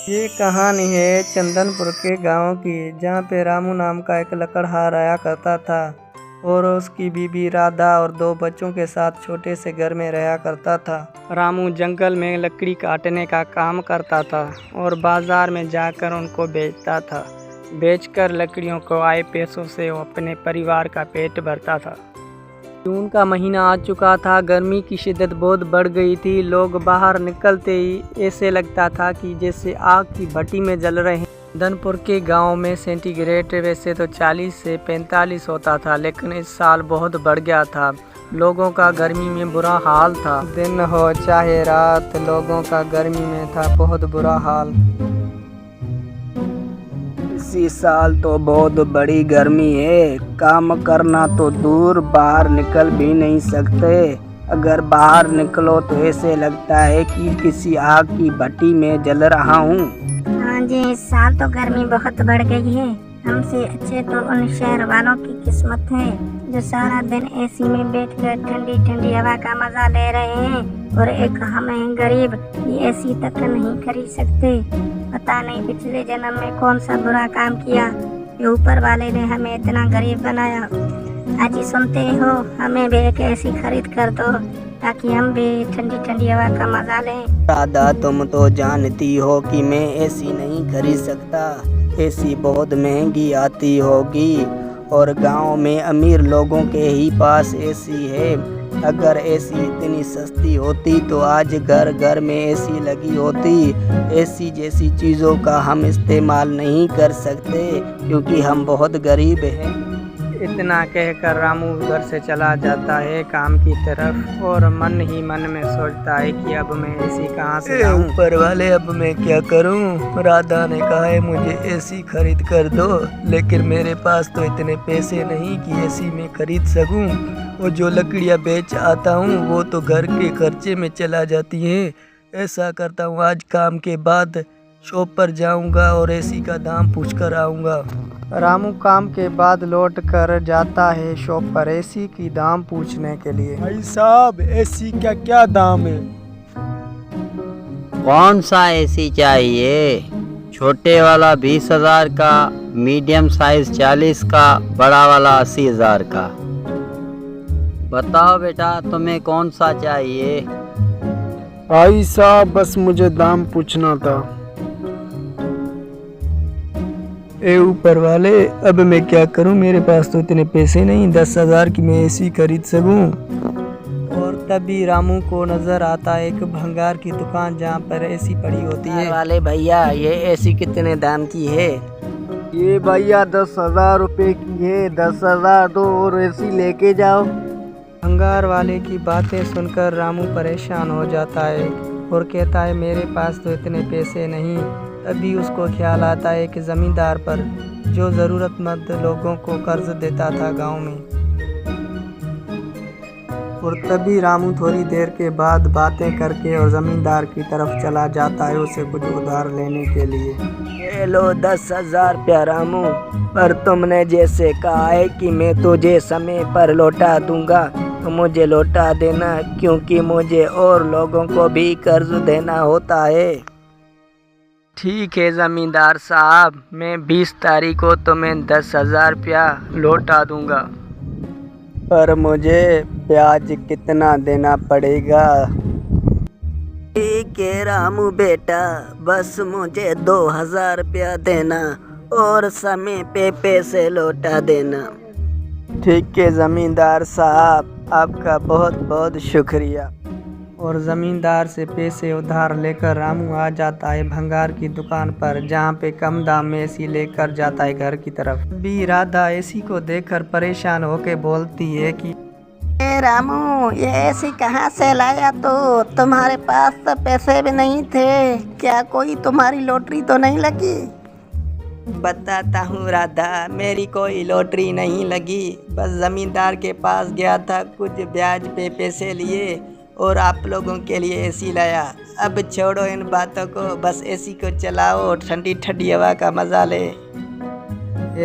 ये कहानी है चंदनपुर के गांव की, जहाँ पे रामू नाम का एक लकड़हार आया करता था और उसकी बीबी राधा और 2 बच्चों के साथ छोटे से घर में रहा करता था। रामू जंगल में लकड़ी काटने का काम करता था और बाजार में जाकर उनको बेचता था। बेचकर लकड़ियों को आए पैसों से वो अपने परिवार का पेट भरता था। जून का महीना आ चुका था। गर्मी की शिद्दत बहुत बढ़ गई थी। लोग बाहर निकलते ही ऐसे लगता था कि जैसे आग की भट्टी में जल रहे हैं। चंदनपुर के गांव में सेंटीग्रेड वैसे तो 40 से 45 होता था, लेकिन इस साल बहुत बढ़ गया था। लोगों का गर्मी में बुरा हाल था। दिन हो चाहे रात, लोगों का गर्मी में था बहुत बुरा हाल। इसी साल तो बहुत बड़ी गर्मी है। काम करना तो दूर, बाहर निकल भी नहीं सकते। अगर बाहर निकलो तो ऐसे लगता है कि किसी आग की भट्टी में जल रहा हूँ। हाँ जी, इस साल तो गर्मी बहुत बढ़ गई है। हमसे अच्छे तो उन शहर वालों की किस्मत है जो सारा दिन एसी में बैठकर ठंडी ठंडी हवा का मजा ले रहे हैं, और एक हम हैं गरीब, ये एसी तक नहीं खरीद सकते। पता नहीं पिछले जन्म में कौन सा बुरा काम किया, ये ऊपर वाले ने हमें इतना गरीब बनाया। आज ही सुनते हो, हमें भी एक एसी खरीद कर दो ताकि हम भी ठंडी ठंडी हवा का मजा लें। राधा, तुम तो जानती हो कि मैं एसी नहीं खरीद सकता। एसी बहुत महंगी आती होगी और गांव में अमीर लोगों के ही पास एसी है। अगर एसी इतनी सस्ती होती तो आज घर घर में एसी लगी होती। एसी जैसी चीज़ों का हम इस्तेमाल नहीं कर सकते क्योंकि हम बहुत गरीब हैं। इतना कहकर रामू घर से चला जाता है काम की तरफ, और मन ही मन में सोचता है कि अब मैं एसी कहाँ से लाऊं। ऊपर वाले, अब मैं क्या करूं? राधा ने कहा है मुझे एसी खरीद कर दो, लेकिन मेरे पास तो इतने पैसे नहीं कि एसी में खरीद सकूं। वो जो लकड़ियां बेच आता हूं वो तो घर के खर्चे में चला जाती है। ऐसा करता हूं, आज काम के बाद शॉप पर जाऊंगा और एसी का दाम पूछ कर आऊंगा। रामू काम के बाद लौट कर जाता है शॉप पर एसी की दाम पूछने के लिए। भाई साहब, एसी का क्या दाम है? कौन सा एसी चाहिए? छोटे वाला 20,000 का, मीडियम साइज 40 का, बड़ा वाला 80,000 का। बताओ बेटा, तुम्हें कौन सा चाहिए? भाई साहब, बस मुझे दाम पूछना था। ए ऊपर वाले, अब मैं क्या करूं? मेरे पास तो इतने पैसे नहीं 10,000 की मैं एसी खरीद सकूं। और तभी रामू को नजर आता है एक भंगार की दुकान जहां पर एसी पड़ी होती है। वाले भैया, ये एसी कितने दाम की है? ये भैया 10,000 रुपए की है। 10,000 दो और एसी लेके जाओ। भंगार वाले की बातें सुनकर रामू परेशान हो जाता है और कहता है मेरे पास तो इतने पैसे नहीं। तभी उसको ख्याल आता है एक जमींदार पर जो ज़रूरतमंद लोगों को कर्ज देता था गांव में। और तभी रामू थोड़ी देर के बाद बातें करके और जमींदार की तरफ चला जाता है उसे कुछ उधार लेने के लिए। ये लो 10,000 रुपया रामू, पर तुमने जैसे कहा है कि मैं तुझे समय पर लौटा दूंगा, तो मुझे लौटा देना, क्योंकि मुझे और लोगों को भी कर्ज देना होता है। ठीक है जमींदार साहब, मैं 20 तारीख को तुम्हें 10,000 रुपया लौटा दूंगा। पर मुझे ब्याज कितना देना पड़ेगा? ठीक है रामू बेटा, बस मुझे 2,000 रुपया देना और समय पे पैसे लौटा देना। ठीक है जमींदार साहब, आपका बहुत बहुत शुक्रिया। और ज़मींदार से पैसे उधार लेकर रामू आ जाता है भंगार की दुकान पर, जहाँ पे कम दाम में एसी लेकर जाता है घर की तरफ। भी राधा एसी को देखकर परेशान होकर बोलती है कि ए रामू, ये एसी कहाँ से लाया? तो तुम्हारे पास तो पैसे भी नहीं थे। क्या कोई तुम्हारी लॉटरी तो नहीं लगी? बताता हूँ राधा, मेरी कोई लॉटरी नहीं लगी। बस जमींदार के पास गया था, कुछ ब्याज पे पैसे लिए और आप लोगों के लिए एसी लाया। अब छोड़ो इन बातों को, बस एसी को चलाओ और ठंडी ठंडी हवा का मजा ले।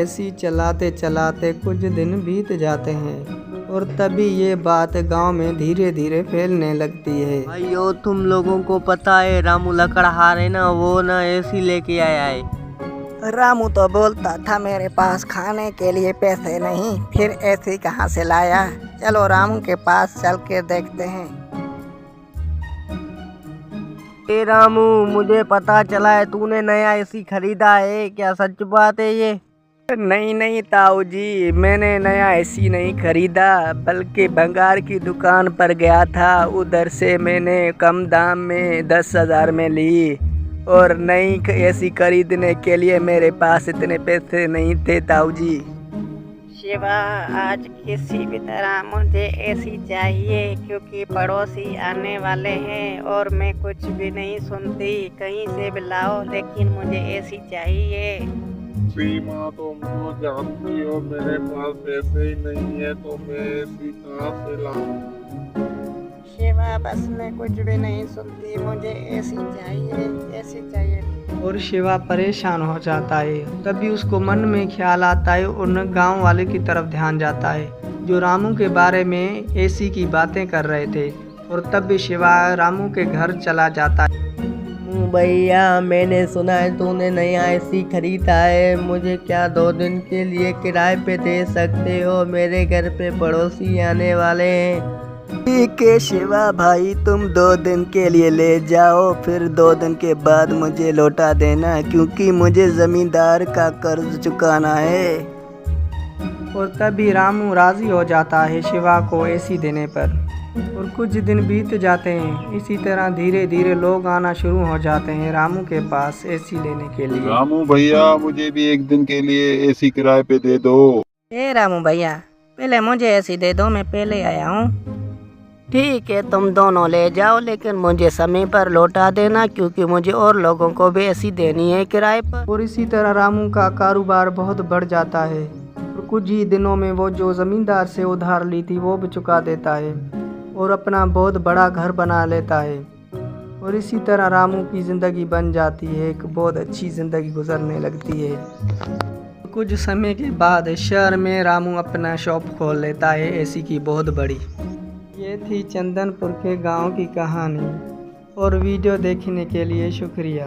एसी चलाते चलाते कुछ दिन बीत जाते हैं और तभी ये बात गांव में धीरे धीरे फैलने लगती है। भाइयों, तुम लोगों को पता है रामू लकड़हार है ना, वो ना एसी लेके आया है। रामू तो बोलता था मेरे पास खाने के लिए पैसे नहीं, फिर एसी कहाँ से लाया। चलो रामू के पास चल के देखते हैं। ए रामू, मुझे पता चला है तूने नया एसी खरीदा है, क्या सच बात है ये? नहीं ताऊ जी, मैंने नया एसी नहीं खरीदा, बल्कि भंगार की दुकान पर गया था। उधर से मैंने कम दाम में 10,000 में ली, और नई एसी खरीदने के लिए मेरे पास इतने पैसे नहीं थे ताऊ जी। शिवा, आज किसी भी तरह मुझे एसी चाहिए, क्योंकि पड़ोसी आने वाले हैं और मैं कुछ भी नहीं सुनती। कहीं से भी लाओ, लेकिन मुझे एसी चाहिए। सीमा, तुम तो जानती हो मेरे पास पैसे ही नहीं है, तो मैं एसी कहाँ से लाऊं? शिवा, बस मैं कुछ भी नहीं सुनती, मुझे एसी चाहिए, एसी चाहिए। और शिवा परेशान हो जाता है। तभी उसको मन में ख्याल आता है और न गाँव वाले की तरफ ध्यान जाता है, जो रामू के बारे में एसी की बातें कर रहे थे। और तब भी शिवा रामू के घर चला जाता है। भैया, मैंने सुना है तूने नया एसी खरीदा है, मुझे क्या 2 दिन के लिए किराए पे दे सकते हो? मेरे घर पे पड़ोसी आने वाले हैं। ठीक है शिवा भाई, तुम 2 दिन के लिए ले जाओ, फिर 2 दिन के बाद मुझे लौटा देना, क्योंकि मुझे जमींदार का कर्ज चुकाना है। और तभी रामू राजी हो जाता है शिवा को एसी देने पर। और कुछ दिन बीत जाते हैं। इसी तरह धीरे धीरे लोग आना शुरू हो जाते हैं रामू के पास एसी लेने के लिए। रामू भैया, मुझे भी 1 दिन के लिए एसी किराए पे दे दो। ए रामू भैया, पहले मुझे एसी दे दो, मैं पहले आया हूँ। ठीक है, तुम दोनों ले जाओ, लेकिन मुझे समय पर लौटा देना, क्योंकि मुझे और लोगों को भी एसी देनी है किराए पर। और इसी तरह रामू का कारोबार बहुत बढ़ जाता है, और कुछ ही दिनों में वो जो जमींदार से उधार ली थी वो भी चुका देता है, और अपना बहुत बड़ा घर बना लेता है। और इसी तरह रामू की ज़िंदगी बन जाती है, एक बहुत अच्छी ज़िंदगी गुजरने लगती है। कुछ समय के बाद शहर में रामू अपना शॉप खोल लेता है एसी की, बहुत बड़ी। ये थी चंदनपुर के गांव की कहानी, और वीडियो देखने के लिए शुक्रिया।